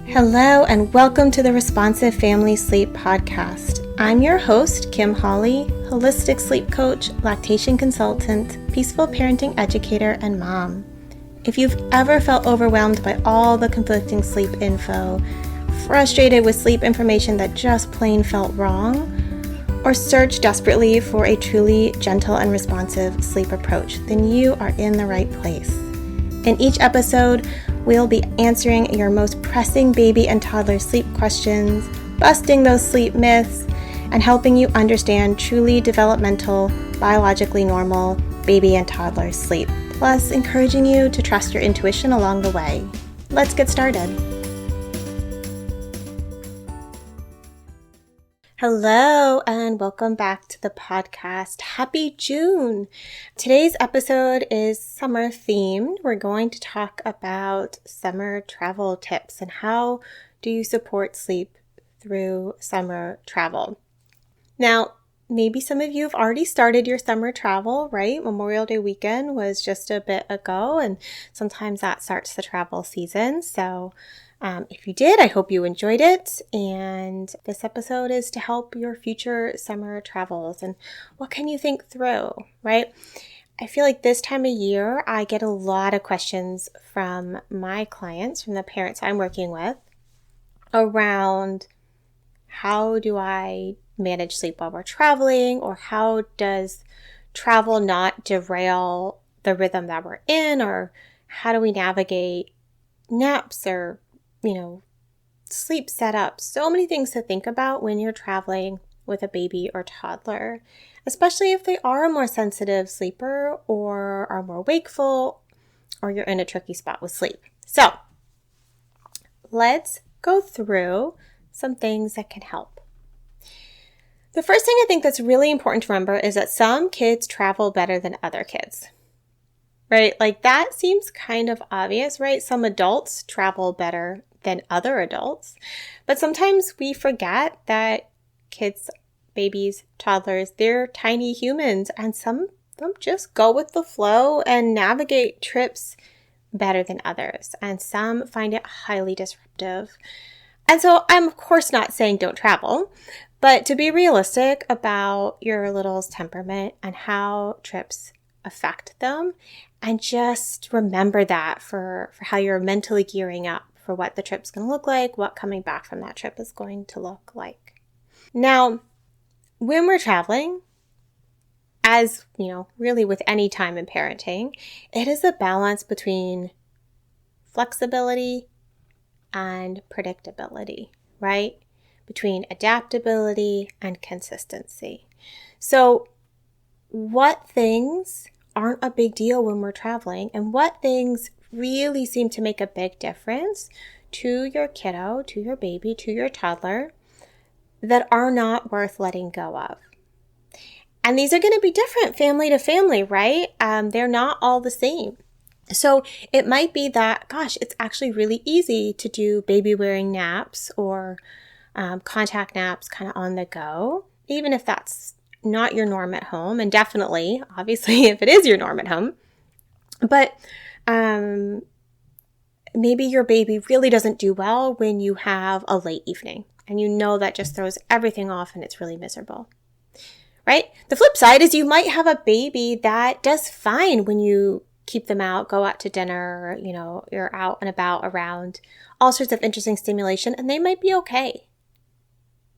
Hello and welcome to the Responsive Family Sleep Podcast. I'm your host, Kim Hawley, holistic sleep coach, lactation consultant, peaceful parenting educator, and mom. If you've ever felt overwhelmed by all the conflicting sleep info, frustrated with sleep information that just plain felt wrong, or searched desperately for a truly gentle and responsive sleep approach, then you are in the right place. In each episode, we'll be answering your most pressing baby and toddler sleep questions, busting those sleep myths, and helping you understand truly developmental, biologically normal baby and toddler sleep, plus encouraging you to trust your intuition along the way. Let's get started. Hello and welcome back to the podcast. Happy June! Today's episode is summer themed. We're going to talk about summer travel tips and how do you support sleep through summer travel. Now, maybe some of you have already started your summer travel, right? Memorial Day weekend was just a bit ago, and sometimes that starts the travel season. So if you did, I hope you enjoyed it. And this episode is to help your future summer travels and what can you think through, right? I feel like this time of year, I get a lot of questions from my clients, from the parents I'm working with, around how do I manage sleep while we're traveling, or how does travel not derail the rhythm that we're in, or how do we navigate naps or sleep setup. So many things to think about when you're traveling with a baby or toddler, especially if they are a more sensitive sleeper or are more wakeful, or you're in a tricky spot with sleep. So let's go through some things that can help. The first thing I think that's really important to remember is that some kids travel better than other kids, right? Like that seems kind of obvious, right? Some adults travel better than other adults, but sometimes we forget that kids, babies, toddlers, they're tiny humans, and some of them just go with the flow and navigate trips better than others, and some find it highly disruptive. And so I'm of course not saying don't travel, but to be realistic about your little's temperament and how trips affect them, and just remember that for how you're mentally gearing up for what the trip's going to look like, what coming back from that trip is going to look like. Now, when we're traveling, as really with any time in parenting, it is a balance between flexibility and predictability, right? Between adaptability and consistency. So what things aren't a big deal when we're traveling, and what things really seem to make a big difference to your kiddo, to your baby, to your toddler, that are not worth letting go of. And these are going to be different family to family, right? They're not all the same. So it might be that, gosh, it's actually really easy to do baby wearing naps or contact naps kind of on the go, even if that's not your norm at home, and definitely, obviously, if it is your norm at home. But maybe your baby really doesn't do well when you have a late evening, and that just throws everything off and it's really miserable, right? The flip side is you might have a baby that does fine when you keep them out, go out to dinner, you're out and about around all sorts of interesting stimulation, and they might be okay.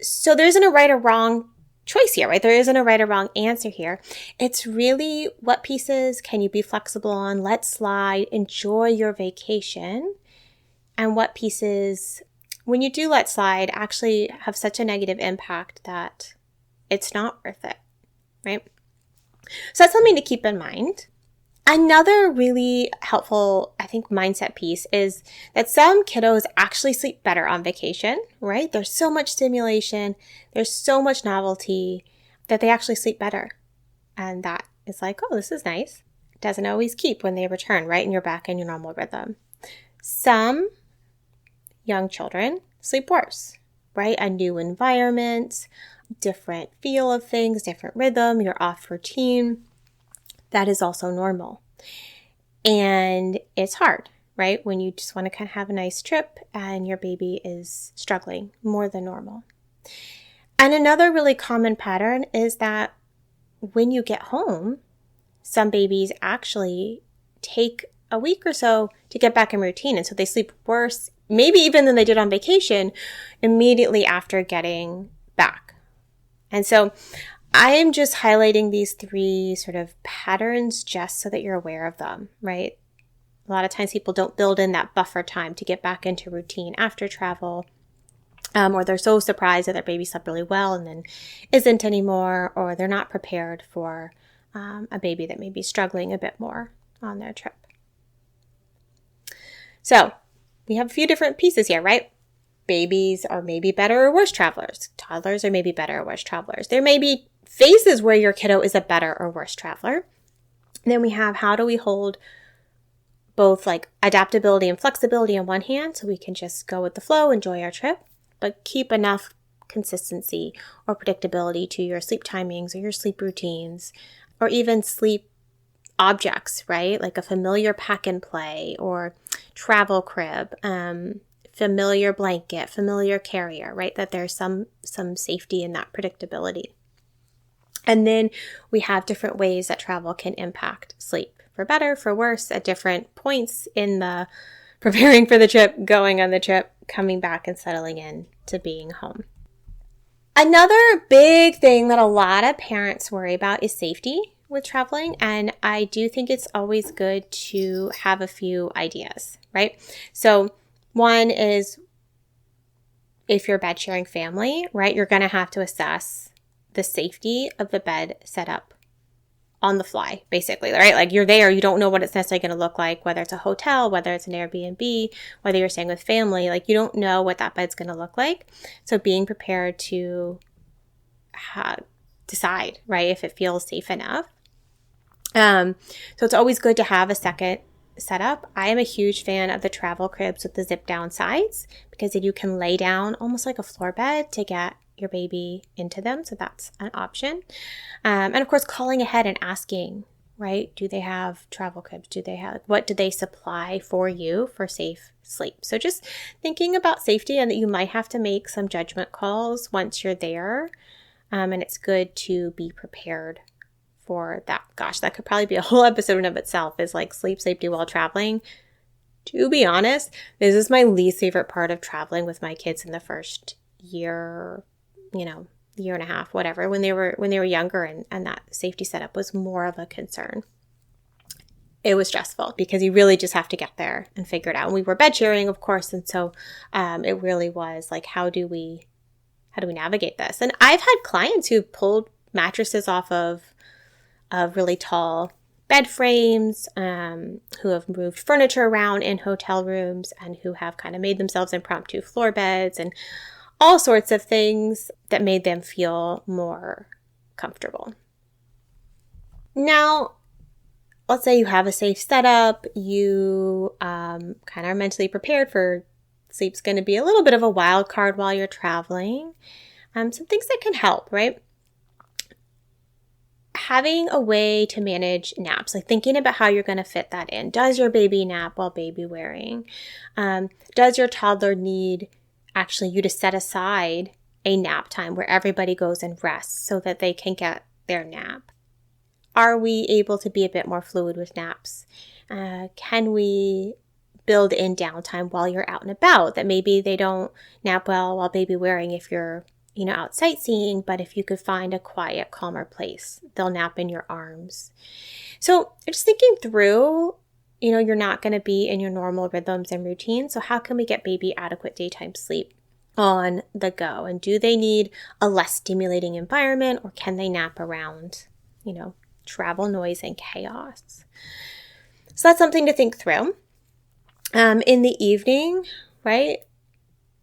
So there isn't a right or wrong choice here, right? There isn't a right or wrong answer here. It's really what pieces can you be flexible on, let slide, enjoy your vacation, and what pieces, when you do let slide, actually have such a negative impact that it's not worth it, right? So that's something to keep in mind. Another really helpful, I think, mindset piece is that some kiddos actually sleep better on vacation, right? There's so much stimulation, there's so much novelty that they actually sleep better. And that is like, oh, this is nice. It doesn't always keep when they return, right? And you're back in your normal rhythm. Some young children sleep worse, right? A new environment, different feel of things, different rhythm, you're off routine. That is also normal. And it's hard, right? When you just want to kind of have a nice trip and your baby is struggling more than normal. And another really common pattern is that when you get home, some babies actually take a week or so to get back in routine. And so they sleep worse, maybe even than they did on vacation, immediately after getting back. And so I am just highlighting these 3 sort of patterns just so that you're aware of them, right? A lot of times people don't build in that buffer time to get back into routine after travel, or they're so surprised that their baby slept really well and then isn't anymore, or they're not prepared for a baby that may be struggling a bit more on their trip. So we have a few different pieces here, right? Babies are maybe better or worse travelers. Toddlers are maybe better or worse travelers. There may be phases where your kiddo is a better or worse traveler. And then we have, how do we hold both like adaptability and flexibility on one hand, so we can just go with the flow, enjoy our trip, but keep enough consistency or predictability to your sleep timings or your sleep routines, or even sleep objects, right? Like a familiar pack and play or travel crib, familiar blanket, familiar carrier, right? That there's some safety in that predictability. And then we have different ways that travel can impact sleep, for better, for worse, at different points in the preparing for the trip, going on the trip, coming back and settling in to being home. Another big thing that a lot of parents worry about is safety with traveling. And I do think it's always good to have a few ideas, right? So one is, if you're a bed sharing family, right, you're going to have to assess the safety of the bed setup on the fly, basically, right? Like you're there, you don't know what it's necessarily going to look like, whether it's a hotel, whether it's an Airbnb, whether you're staying with family, like you don't know what that bed's going to look like. So being prepared to decide, right, if it feels safe enough. So it's always good to have a second setup. I am a huge fan of the travel cribs with the zip down sides, because then you can lay down almost like a floor bed to get your baby into them. So that's an option. And of course, calling ahead and asking, right? Do they have travel cribs? What do they supply for you for safe sleep? So just thinking about safety, and that you might have to make some judgment calls once you're there. And it's good to be prepared for that. Gosh, that could probably be a whole episode in of itself, is like sleep safety while traveling. To be honest, this is my least favorite part of traveling with my kids in the first year, year and a half, whatever, when they were younger, and that safety setup was more of a concern. It was stressful because you really just have to get there and figure it out. And we were bed sharing, of course, and so it really was like, how do we navigate this? And I've had clients who pulled mattresses off of really tall bed frames, who have moved furniture around in hotel rooms, and who have kind of made themselves impromptu floor beds and all sorts of things that made them feel more comfortable. Now, let's say you have a safe setup, you kind of are mentally prepared for sleep's going to be a little bit of a wild card while you're traveling. Some things that can help, right? Having a way to manage naps, like thinking about how you're going to fit that in. Does your baby nap while baby wearing? Does your toddler need actually you to set aside a nap time where everybody goes and rests so that they can get their nap? Are we able to be a bit more fluid with naps? Can we build in downtime while you're out and about, that maybe they don't nap well while baby wearing if you're out sightseeing, but if you could find a quiet, calmer place, they'll nap in your arms. So just thinking through, you're not going to be in your normal rhythms and routines. So how can we get baby adequate daytime sleep on the go? And do they need a less stimulating environment, or can they nap around, travel noise and chaos? So that's something to think through. In the evening, right?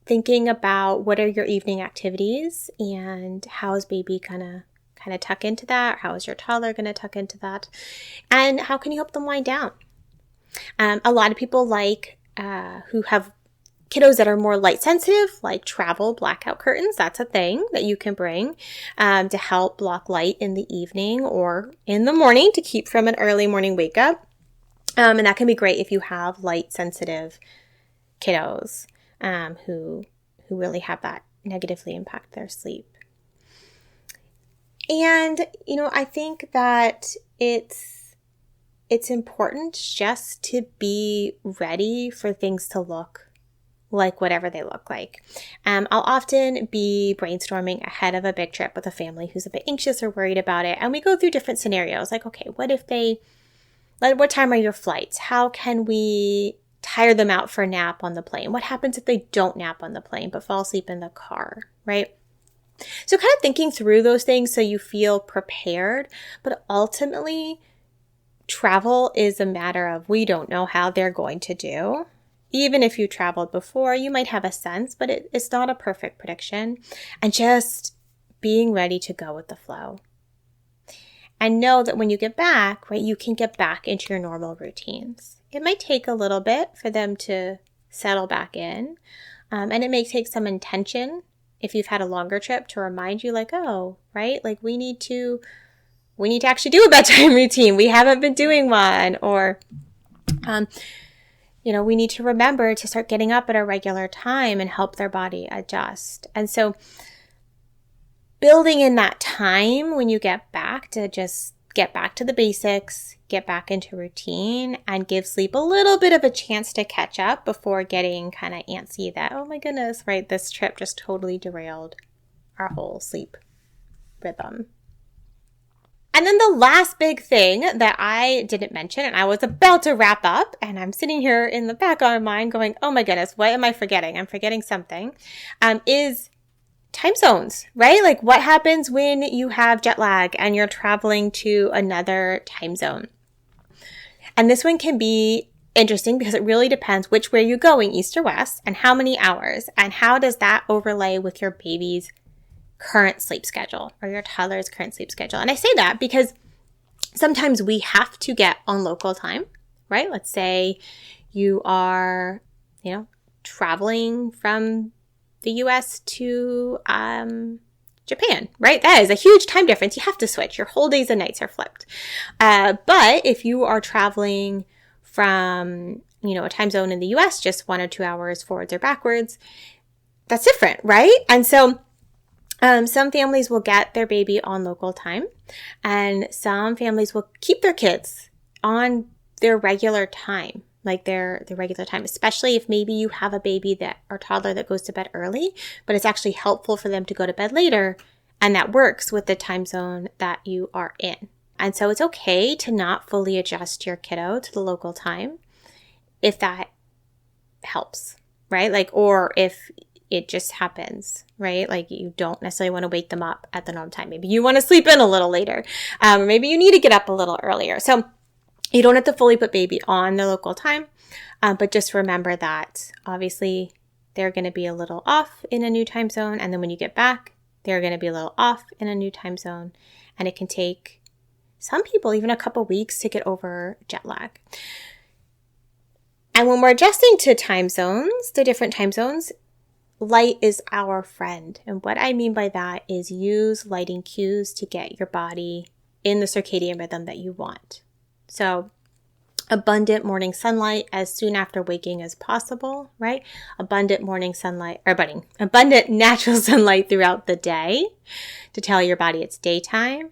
Thinking about what are your evening activities, and how is baby gonna kind of tuck into that? How is your toddler gonna tuck into that? And how can you help them wind down? A lot of people who have kiddos that are more light sensitive, like travel blackout curtains. That's a thing that you can bring to help block light in the evening or in the morning to keep from an early morning wake up. And that can be great if you have light sensitive kiddos who really have that negatively impact their sleep. And, I think that it's important just to be ready for things to look like whatever they look like. I'll often be brainstorming ahead of a big trip with a family who's a bit anxious or worried about it. And we go through different scenarios like, okay, what time are your flights? How can we tire them out for a nap on the plane? What happens if they don't nap on the plane but fall asleep in the car, right? So kind of thinking through those things so you feel prepared, but ultimately travel is a matter of we don't know how they're going to do. Even if you traveled before, you might have a sense, but it's not a perfect prediction. And just being ready to go with the flow. And know that when you get back, right, you can get back into your normal routines. It might take a little bit for them to settle back in. And it may take some intention if you've had a longer trip to remind you like, oh, right, like we need to actually do a bedtime routine. We haven't been doing one. Or, we need to remember to start getting up at a regular time and help their body adjust. And so building in that time when you get back to just get back to the basics, get back into routine, and give sleep a little bit of a chance to catch up before getting kind of antsy that, oh my goodness, right, this trip just totally derailed our whole sleep rhythm. And then the last big thing that I didn't mention, and I was about to wrap up, and I'm sitting here in the back of my mind going, oh my goodness, what am I forgetting? I'm forgetting something, is time zones, right? Like what happens when you have jet lag and you're traveling to another time zone? And this one can be interesting because it really depends which way you're going, east or west, and how many hours, and how does that overlay with your baby's current sleep schedule or your toddler's current sleep schedule. And I say that because sometimes we have to get on local time, right? Let's say you are, traveling from the US to Japan, right? That is a huge time difference. You have to switch. Your whole days and nights are flipped. But if you are traveling from, a time zone in the US, just 1 or 2 hours forwards or backwards, that's different, right? And so some families will get their baby on local time, and some families will keep their kids on their regular time, like their regular time, especially if maybe you have a baby or toddler that goes to bed early, but it's actually helpful for them to go to bed later, and that works with the time zone that you are in. And so it's okay to not fully adjust your kiddo to the local time if that helps, right? Or if it just happens, right? Like you don't necessarily want to wake them up at the normal time. Maybe you want to sleep in a little later, or maybe you need to get up a little earlier. So you don't have to fully put baby on the local time, but just remember that obviously they're going to be a little off in a new time zone. And then when you get back, they're going to be a little off in a new time zone. And it can take some people even a couple weeks to get over jet lag. And when we're adjusting to time zones, the different time zones, light is our friend. And what I mean by that is use lighting cues to get your body in the circadian rhythm that you want. So abundant morning sunlight as soon after waking as possible, right? Abundant morning sunlight, abundant natural sunlight throughout the day to tell your body it's daytime.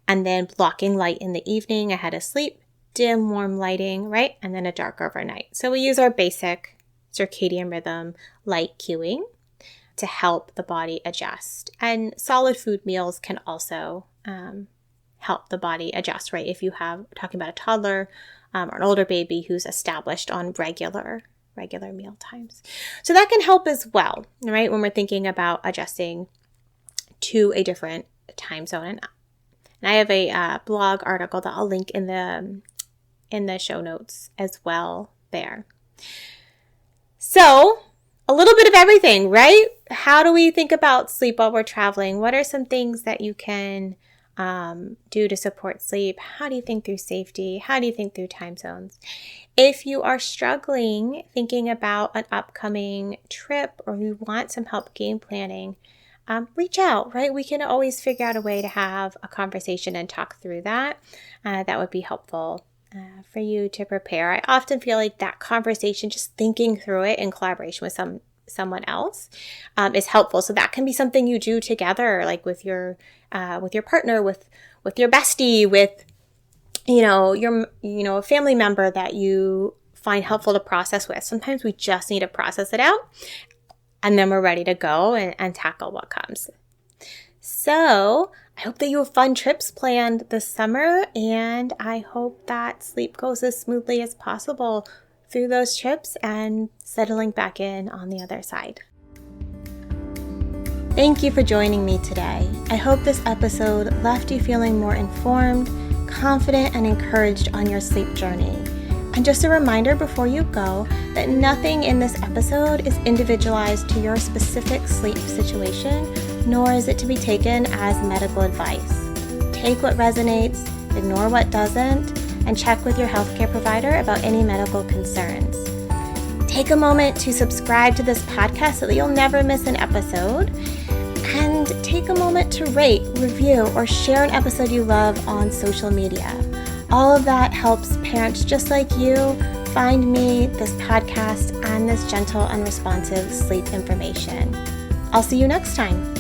And then blocking light in the evening ahead of sleep, dim, warm lighting, right? And then a dark overnight. So we use our basic circadian rhythm light cueing to help the body adjust. And solid food meals can also help the body adjust, right? If you have, talking about a toddler or an older baby who's established on regular meal times. So that can help as well, right? When we're thinking about adjusting to a different time zone. And I have a blog article that I'll link in the show notes as well there. So a little bit of everything, right? How do we think about sleep while we're traveling? What are some things that you can do to support sleep? How do you think through safety? How do you think through time zones? If you are struggling thinking about an upcoming trip or you want some help game planning, reach out, right? We can always figure out a way to have a conversation and talk through that. That would be helpful for you to prepare. I often feel like that conversation, just thinking through it in collaboration with someone else, is helpful. So that can be something you do together, like with your partner, with your bestie, with a family member that you find helpful to process with. Sometimes we just need to process it out, and then we're ready to go and tackle what comes. So I hope that you have fun trips planned this summer, and I hope that sleep goes as smoothly as possible through those trips and settling back in on the other side. Thank you for joining me today. I hope this episode left you feeling more informed, confident, and encouraged on your sleep journey. And just a reminder before you go that nothing in this episode is individualized to your specific sleep situation, nor is it to be taken as medical advice. Take what resonates, ignore what doesn't, and check with your healthcare provider about any medical concerns. Take a moment to subscribe to this podcast so that you'll never miss an episode. And take a moment to rate, review, or share an episode you love on social media. All of that helps parents just like you find me, this podcast, and this gentle and responsive sleep information. I'll see you next time.